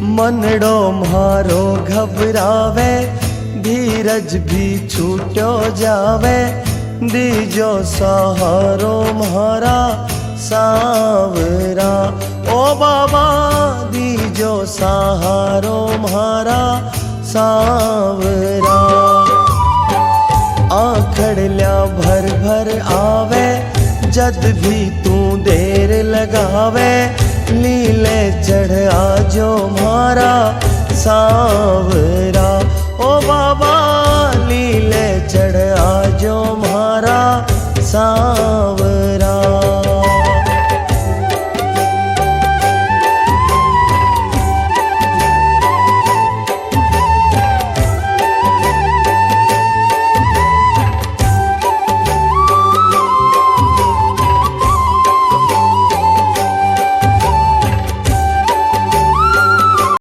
मनड़ो म्हारो घबरावे, धीरज भी छूटो जावे, दीजो सहारो म्हारा सांवरा। ओ बाबा दीजो सहारो म्हारा सांवरा। आखड़ल्या भर भर आवे, जद भी तू देर लगावे, लीले चढ़ आजो म्हारा सांवरा। ओ बाबा लीले चढ़ आजो म्हारा सांवरा।